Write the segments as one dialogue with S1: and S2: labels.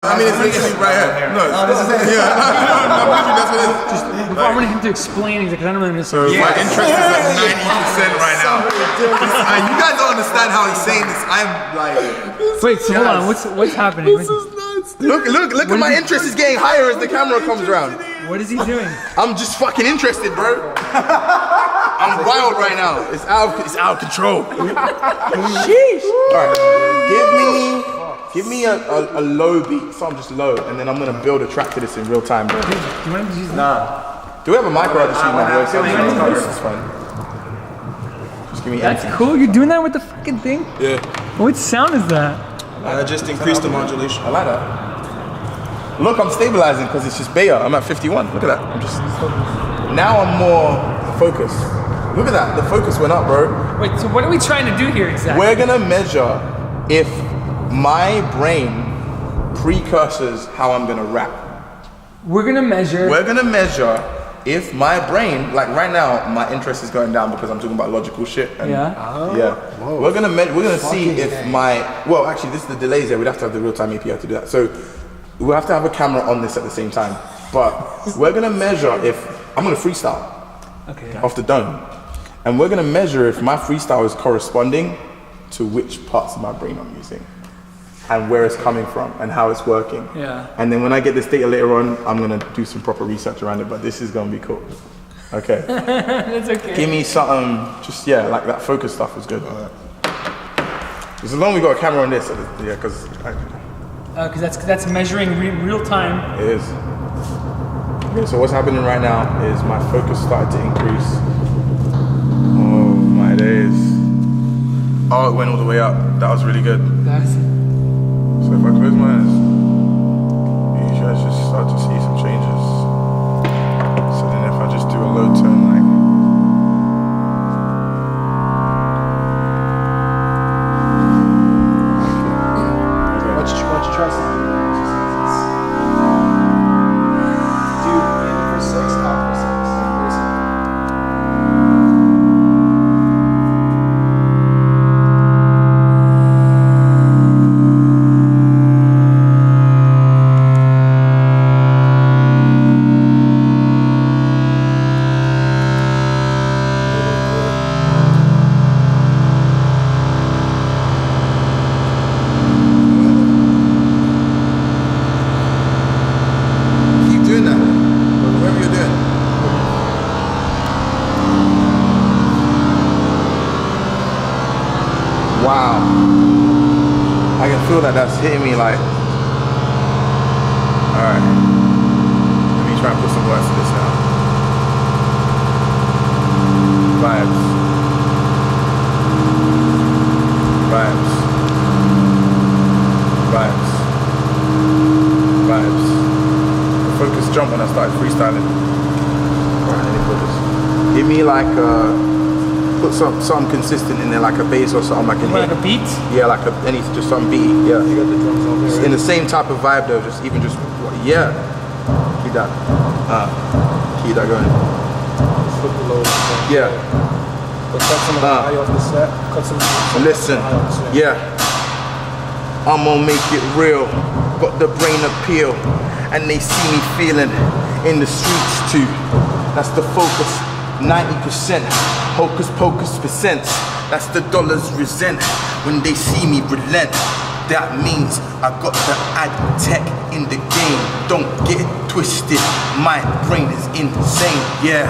S1: I mean, it's literally right here. No, this is it. Yeah, I'm literally, that's what it is.
S2: Just, I wanted him to explain because I don't know this.
S1: So my interest is like 90% right now. You guys don't understand how he's saying this. I'm like...
S2: Wait, so hold on, what's happening?
S1: This is nuts. Look at my interest is getting higher as the camera comes around.
S2: What is he doing?
S1: I'm just fucking interested, bro. I'm wild right now. It's out of control. Sheesh. Alright, give me a low beat, something just low, and then I'm gonna build a track to this in real time, bro.
S2: Do you want to use
S1: Nah. Do we have a mic or just use my voice? This is fine. Just give me
S2: That's
S1: anything.
S2: cool, you're doing that with the fucking thing?
S1: Yeah.
S2: What sound is that?
S3: I just increased the modulation.
S1: I like that. Look, I'm stabilizing because it's just beta. I'm at 51. Look at that. I'm just. Now I'm more focused. Look at that. The focus went up, bro.
S2: Wait, so what are we trying to do here exactly?
S1: We're gonna measure if my brain precursors how I'm gonna rap.
S2: We're gonna measure
S1: If my brain, like right now, my interest is going down because I'm talking about logical shit. And yeah. Whoa. We're gonna see if well, actually, this is the delays here. We'd have to have the real-time API to do that. So we'll have to have a camera on this at the same time. But we're gonna measure if I'm gonna freestyle off the dome, and we're gonna measure if my freestyle is corresponding to which parts of my brain I'm using, and where it's coming from, and how it's working.
S2: Yeah.
S1: And then when I get this data later on, I'm gonna do some proper research around it, but this is gonna be cool. Okay.
S2: That's okay.
S1: Give me something, just, like that focus stuff was good. As long as we got a camera on this, because
S2: that's measuring real time.
S1: it is. Okay, so what's happening right now is my focus started to increase. Oh my days. Oh, it went all the way up. That was really good. So if I close my eyes, you guys just start to see some changes. So then if I just do a low tone like...
S3: Why don't you try something? Do in for 6, out for 6.
S1: Wow. I can feel that that's hitting me like... Alright. Let me try and put some words to this now. Vibes. Vibes. Vibes. Vibes. The focus jumped when I started freestyling. Alright, let me focus. Give me like put something consistent in there, like a bass or something, like
S2: Like a beat?
S1: Yeah, like just some beat. Yeah.
S3: You got the drums on there.
S1: In the same type of vibe though, keep that. Keep that going.
S3: Flip the low.
S1: Yeah.
S3: But cut some of the high off the set. Cut some
S1: Listen.
S3: high off the set.
S1: Yeah. I'm gonna make it real. Got the brain appeal, and they see me feeling in the streets too. That's the focus. 90%, hocus pocus percent. That's the dollars resent when they see me relent. That means I got the ad tech in the game. Don't get it twisted, my brain is insane. Yeah,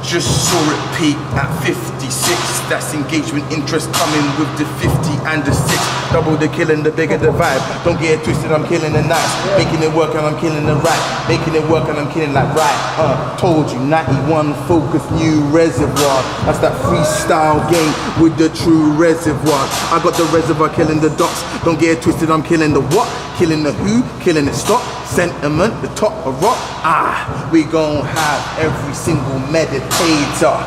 S1: just saw it peak at 56. That's engagement interest coming with the 50 and the 6. Double the killing, the bigger the vibe. Don't get it twisted, I'm killing the nice. Making it work and I'm killing the right. Making it work and I'm killing that right. Told you, 91 focus, new reservoir. That's that freestyle game with the true reservoir. I got the reservoir killing the dots. Don't get it twisted, I'm killing the what? Killing the who, killing the stop. Sentiment, the top of rock. We gon' have every single meditator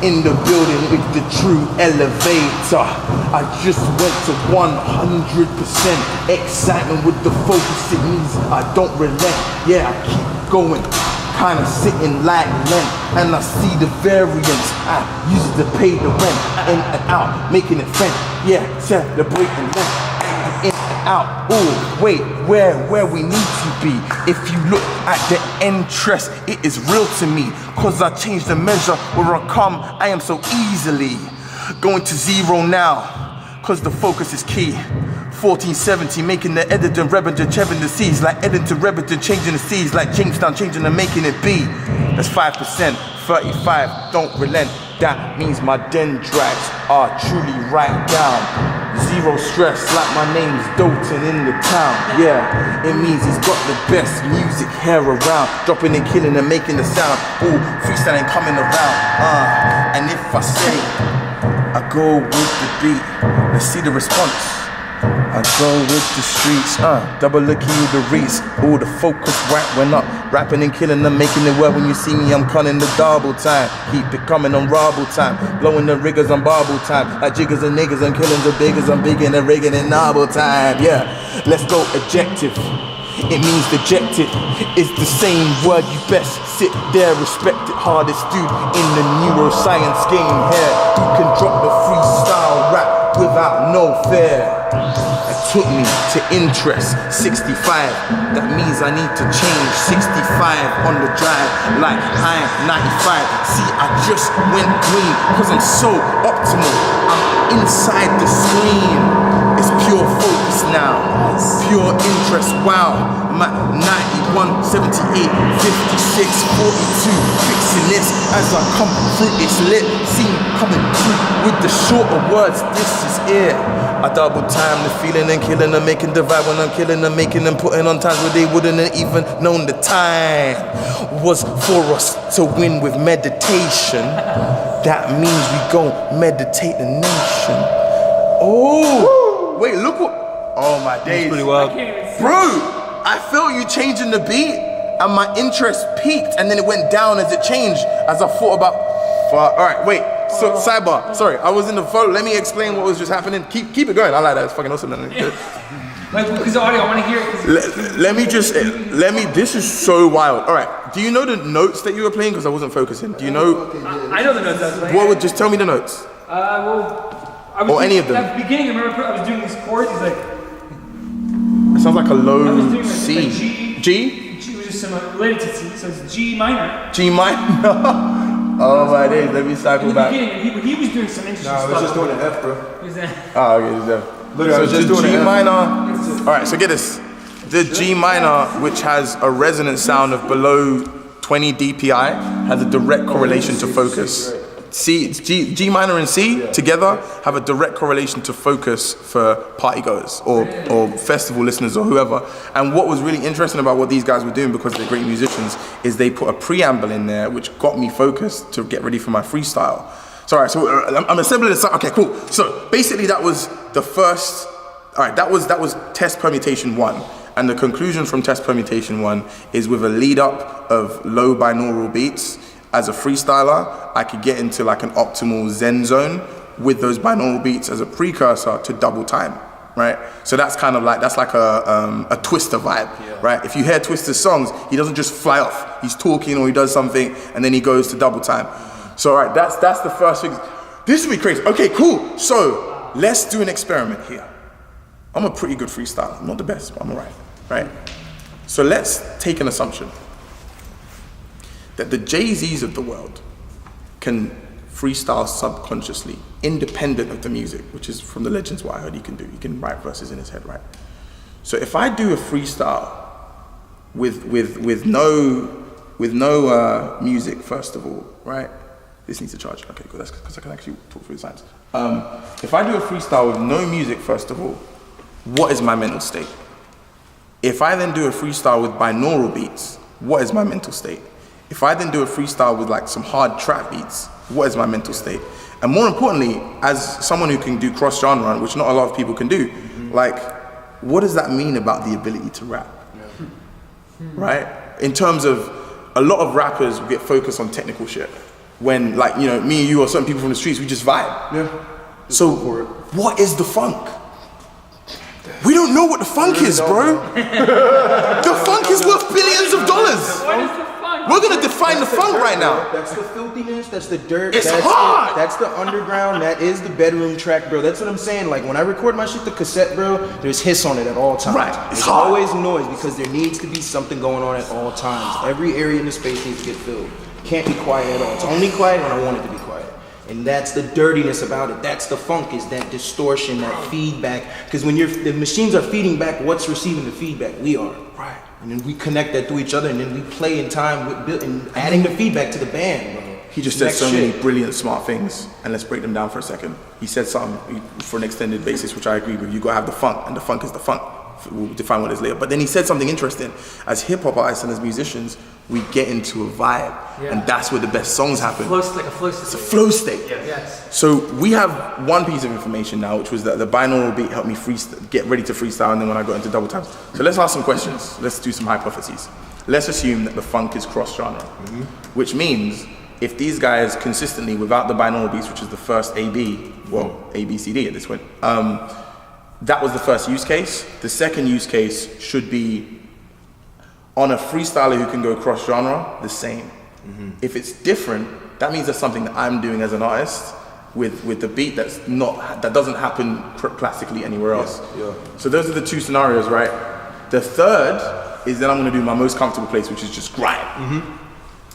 S1: in the building with the true elevator. I just went to 100% excitement with the focus it needs. I don't relent, yeah, I keep going. Kinda sitting like length, and I see the variance. I use it to pay the rent, in and out, making it friend. Yeah, celebrating length. in and out. Oh, wait, where we need to be. If you look at the interest, it is real to me. Cause I changed the measure where I come, I am so easily going to zero now. Cause the focus is key. 1470, making the Edmonton, Rebington, cheving the seas, like Edmonton, Rebington, changing the seas, like Jamestown, changing and making it be. That's 5%, 35, don't relent. That means my dendrites are truly right down. Zero stress, like my name's Dalton in the town. Yeah, it means he's got the best music here around. Dropping and killing and making the sound. Ooh, freestyling coming around. And if I say, I go with the beat, let's see the response. I go with the streets, double looking with the reach. All the focus right went up, rapping and killing them, making it well. When you see me, I'm cunning the double time. Keep it coming on rabble time, blowing the riggers on barbel time. Like jiggers and niggas and killings and biggers, I'm bigging and rigging in novel time. Yeah, let's go adjective. It means dejected. It's the same word, you best sit there, respect it. Hardest dude in the neuroscience game here. You can drop the freestyle rap without no fear. It took me to interest 65. That means I need to change 65 on the drive like I'm 95. See, I just went green cause I'm so optimal. I'm inside the screen. It's pure focus now, pure interest, wow. I'm at 91, 78, 56, 42, fixing this as I come through, it's lit. See me coming through with the shorter words, this is it. I double time the feeling and killing them, making the vibe when I'm killing them, making them putting on times where they wouldn't have even known the time was for us to win with meditation. That means we gon' meditate the nation. Oh, wait, look what, oh my days.
S4: Pretty wild.
S1: Bro, I felt you changing the beat and my interest peaked and then it went down as it changed as I thought about, all right, wait. So sidebar, sorry, I was in the photo. Let me explain what was just happening. Keep it going. I like that. It's fucking awesome.
S2: Like, because the audio, I want to hear it.
S1: Let me. This is so wild. All right. Do you know the notes that you were playing? Because I wasn't focusing. Do you know?
S2: I know the notes I was playing.
S1: What would just tell me the notes?
S2: Well, I was
S1: or any of them.
S2: At the beginning, I remember I was doing these chords. He's like,
S1: it sounds like a low
S2: I was doing
S1: C.
S2: like G.
S1: G
S2: was just related to C, so it's G minor.
S1: G minor. Oh my days, let me cycle back.
S2: He was doing some interesting stuff.
S3: No, I was just doing an F, bro.
S2: Was that?
S1: Oh, okay, it's F.
S3: Literally, I was just doing
S1: G
S3: an F.
S1: minor. Alright, so get this. The G minor, which has a resonant sound of below 20 dpi, has a direct correlation to focus. G minor and C together have a direct correlation to focus for party goers or festival listeners or whoever. And what was really interesting about what these guys were doing, because they're great musicians, is they put a preamble in there which got me focused to get ready for my freestyle. So alright, so I'm assembling this. Okay, cool. So basically that was the first. Alright, that was test permutation 1. And the conclusion from test permutation 1 is with a lead up of low binaural beats. As a freestyler, I could get into like an optimal zen zone with those binaural beats as a precursor to double time, right? So that's kind of like, that's like a Twister vibe, right? If you hear Twister's songs, he doesn't just fly off. He's talking or he does something and then he goes to double time. So all right, that's the first thing. This will be crazy. Okay, cool. So let's do an experiment here. I'm a pretty good freestyler. I'm not the best, but I'm all right? So let's take an assumption that the Jay-Z's of the world can freestyle subconsciously, independent of the music, which is from the legends what I heard he can do. He can write verses in his head, right? So if I do a freestyle with no music, first of all, right? This needs to charge. Okay, cool. That's because I can actually talk through the science. If I do a freestyle with no music, first of all, what is my mental state? If I then do a freestyle with binaural beats, what is my mental state? If I then do a freestyle with like some hard trap beats, what is my mental state? And more importantly, as someone who can do cross genre, which not a lot of people can do, like, what does that mean about the ability to rap? Right? In terms of, a lot of rappers get focused on technical shit. When like, you know, me and you or certain people from the streets, we just vibe.
S3: Yeah.
S1: So what is the funk? We don't know what the funk is, bro. The funk is worth billions of dollars.
S2: What is the funk?
S1: We're gonna define the funk right now.
S3: That's the filthiness. That's the dirt.
S1: It's
S3: that's
S1: hard.
S3: That's the underground. That is the bedroom track, bro. That's what I'm saying. Like when I record my shit, the cassette, bro, there's hiss on it at all times.
S1: Right. It's
S3: There's
S1: hard.
S3: always noise because there needs to be something going on at all times. Every area in the space needs to get filled. Can't be quiet at all. It's only quiet when I want it to be quiet. And that's the dirtiness about it. That's the funk, is that distortion, that feedback. Because when the machines are feeding back, what's receiving the feedback? We are.
S1: Right.
S3: And then we connect that to each other, and then we play in time with and adding the feedback to the band, bro.
S1: He just said so many brilliant, smart things, and let's break them down for a second. He said something for an extended basis, which I agree with. You gotta have the funk, and the funk is the funk. We'll define what it is later. But then he said something interesting. As hip hop artists and as musicians, we get into a vibe, and that's where the best songs happen.
S2: Like a flow state.
S1: It's a flow state.
S2: Yeah. Yes.
S1: So we have one piece of information now, which was that the binaural beat helped me get ready to freestyle, and then when I got into double times. So let's ask some questions. Let's do some hypotheses. Let's assume that the funk is cross-genre, which means if these guys consistently, without the binaural beats, which is the first A, B C, D at this point, that was the first use case. The second use case should be on a freestyler who can go cross-genre, the same. If it's different, that means there's something that I'm doing as an artist with the beat that doesn't happen classically anywhere else.
S3: Yeah.
S1: So those are the two scenarios, right? The third is that I'm gonna do my most comfortable place, which is just grime.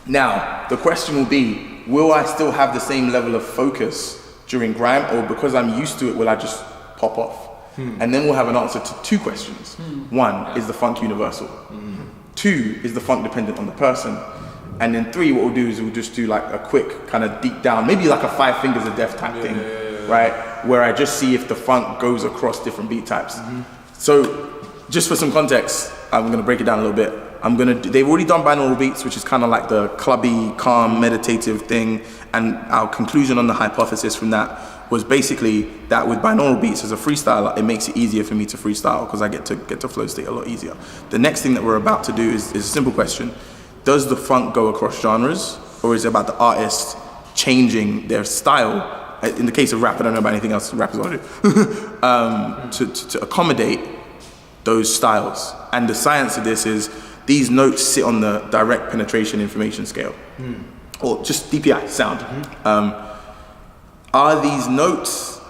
S1: Now, the question will be, will I still have the same level of focus during grime, or because I'm used to it, will I just pop off? And then we'll have an answer to two questions. One, is the funk universal? Two, is the funk dependent on the person? And then three, what we'll do is we'll just do like a quick kind of deep down, maybe like a 5 Fingers of Death type thing, right? Where I just see if the funk goes across different beat types. So just for some context, I'm gonna break it down a little bit. They've already done binaural beats, which is kind of like the clubby, calm, meditative thing. And our conclusion on the hypothesis from that was basically that with binaural beats as a freestyler, it makes it easier for me to freestyle because I get to flow state a lot easier. The next thing that we're about to do is a simple question. Does the funk go across genres, or is it about the artist changing their style? In the case of rap, I don't know about anything else rappers want to do, to accommodate those styles. And the science of this is these notes sit on the direct penetration information scale, or just DPI, sound. Are these notes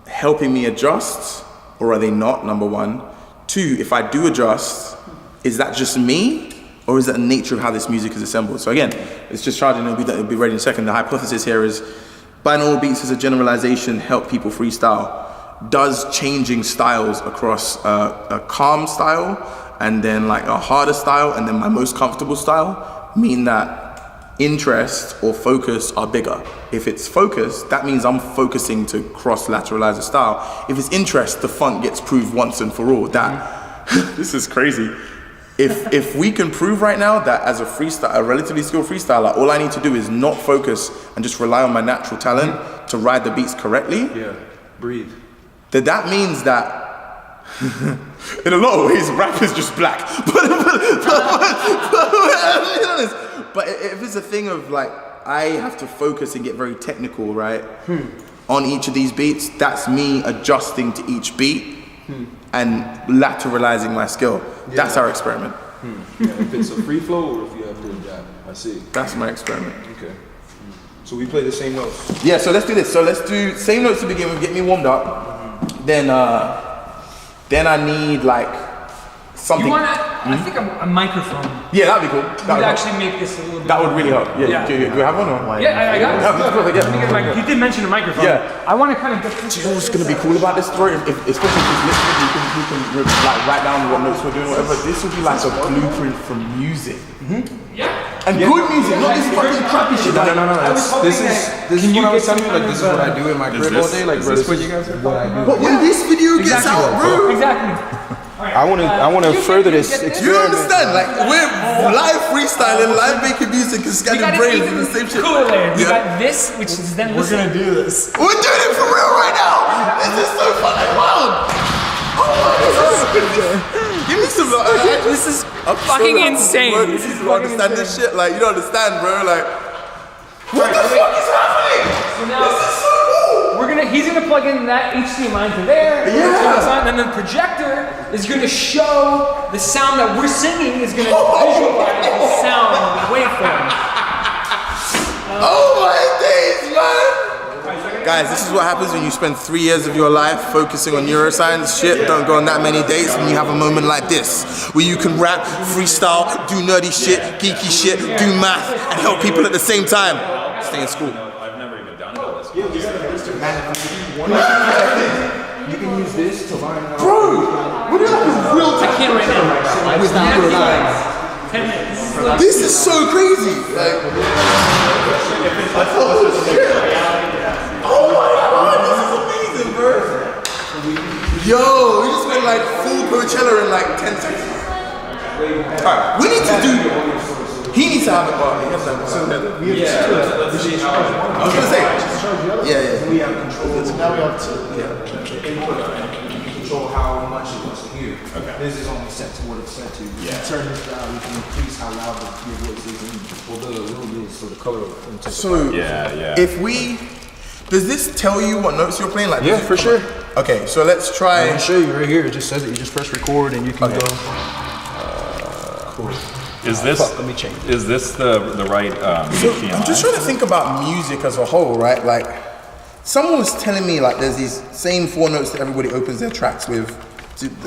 S1: helping me adjust, or are they not, number one? Two, if I do adjust, is that just me, or is that the nature of how this music is assembled? So again, it's just charging, it'll be ready in a second. The hypothesis here is binaural beats as a generalization help people freestyle. Does changing styles across a calm style, and then like a harder style, and then my most comfortable style, mean that interest or focus are bigger? If it's focus, that means I'm focusing to cross-lateralize a style. If it's interest, the funk gets proved once and for all. That this is crazy. If we can prove right now that as a relatively skilled freestyler, all I need to do is not focus and just rely on my natural talent to ride the beats correctly.
S3: Yeah, breathe.
S1: That means that in a lot of ways, rap is just black. But if it's a thing of like, I have to focus and get very technical, right? On each of these beats, that's me adjusting to each beat and lateralizing my skill. That's our experiment.
S3: Yeah, if it's a free flow or if you have to adapt. I see.
S1: That's my experiment.
S3: Okay. So we play the same notes.
S1: Yeah, so let's do this. So let's do same notes to begin with, get me warmed up. Then I need like something.
S2: You want I think a microphone
S1: Yeah, that'd be cool.
S2: would actually make this a little bit
S1: That would
S2: more-
S1: really help. Yeah. Do you have one or?
S2: Yeah, I got it.
S1: Yeah, that's perfect, yeah.
S2: Let me get a mic- You did mention a microphone.
S1: Yeah.
S2: I want to kind of get this.
S1: Do you know what's gonna be cool about this story? Especially if it's listening, you can like write down what notes we're doing, whatever. This will be like a blueprint for music.
S2: Yeah.
S1: And good music, not this fucking crappy shit.
S3: No. This is what I was telling you. Like, this is what I do in my crib all day. Like, bro, this is what you guys are. What I do.
S1: But when this video gets out, bro,
S2: Exactly.
S3: I want to further this
S1: you
S3: experiment.
S1: understand? Like we're live freestyling, live making music, and scanning brains and the same shit.
S2: Cooler layer. We
S1: Yeah.
S2: got this, which is then
S3: We're gonna do this.
S1: We're doing it for real right now. This is so fucking wild. Give me some.
S2: This is fucking insane.
S1: This is you understand this shit. Like you don't understand, bro. Like what the fuck is happening?
S2: So now
S1: This is so cool.
S2: he's gonna plug in that HDMI to there.
S1: Yeah.
S2: And then the projector is gonna show the sound that we're singing is gonna visualize the sound of the waveform.
S1: Oh my days, man! Guys, this is what happens when you spend 3 years of your life focusing on neuroscience shit. Don't go on that many dates when you have a moment like this, where you can rap, freestyle, do nerdy shit, geeky shit, do math, and help people at the same time. Stay in school.
S4: I've never even done all this.
S3: You can use this to line out.
S1: Bro, what do you like real
S2: I can't right now.
S3: With the lines.
S2: 10 minutes.
S1: This is so crazy. Like, oh shit. Oh my god, this is amazing, bro. Yo, we just went like full Coachella in like 10 seconds. Alright, we need to do. He needs to have a bar. He has to have a bar. I was gonna say. Yeah.
S3: We have control. Now we have to input and control how much it wants to hear.
S4: Okay.
S3: This is only set to what it's set to. You can turn this down. You can increase how loud your voice is, or the little bit, so the color will intensify.
S1: So if we, does this tell you what notes you're playing? Like,
S3: Yeah, for sure.
S1: Okay, so let's try.
S3: I'll show you right here. It just says it. You just press record and you can go. Cool.
S4: Is this?
S3: Let me change.
S4: Is this the right?
S1: So I'm just trying to think about music as a whole, right? Like, someone was telling me like there's these same 4 notes that everybody opens their tracks with.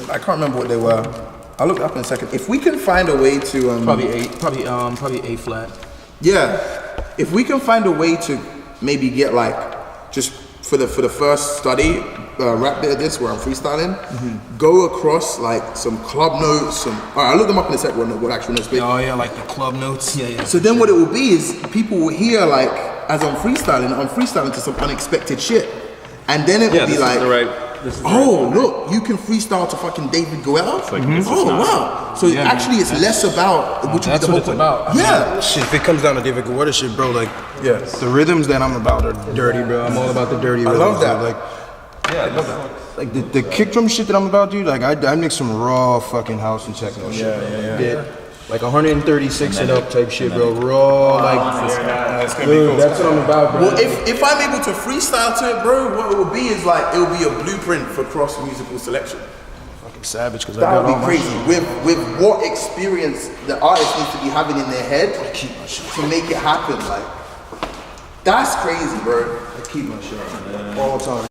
S1: I can't remember what they were. I'll look it up in a second. If we can find a way to
S3: Probably A flat.
S1: yeah, if we can find a way to maybe get like just for the first study rap bit of this where I'm freestyling, go across like some club notes, alright, I'll look them up in a sec what actual notes be.
S3: Oh yeah, like the club notes. Yeah.
S1: So then what it will be is people will hear like as I'm freestyling to some unexpected shit. And then it will be like, look, you can freestyle to fucking David Guetta.
S4: Like,
S1: wow. So actually it's less about which
S3: That's
S1: the
S3: what
S1: whole
S3: it's
S1: point.
S3: about.
S1: Yeah.
S3: Shit, if it comes down to David Guetta shit, bro, like, the rhythms that I'm about are dirty, bro. I'm all about the dirty rhythms.
S1: I love that.
S3: Dude. Like, I love that. Like the kick drum shit that I'm about, dude. Like I mix some raw fucking house and techno shit. Yeah. Like 136 and up type shit, bro. Raw, like, dude, that's what I'm about, bro.
S1: Well, if I'm able to freestyle to it, bro, what it will be is like, it will be a blueprint for cross musical selection.
S3: Fucking savage, because
S1: That would be crazy. With what experience the artist needs to be having in their head to make it happen. Like, that's crazy, bro.
S3: I keep my shit all the time.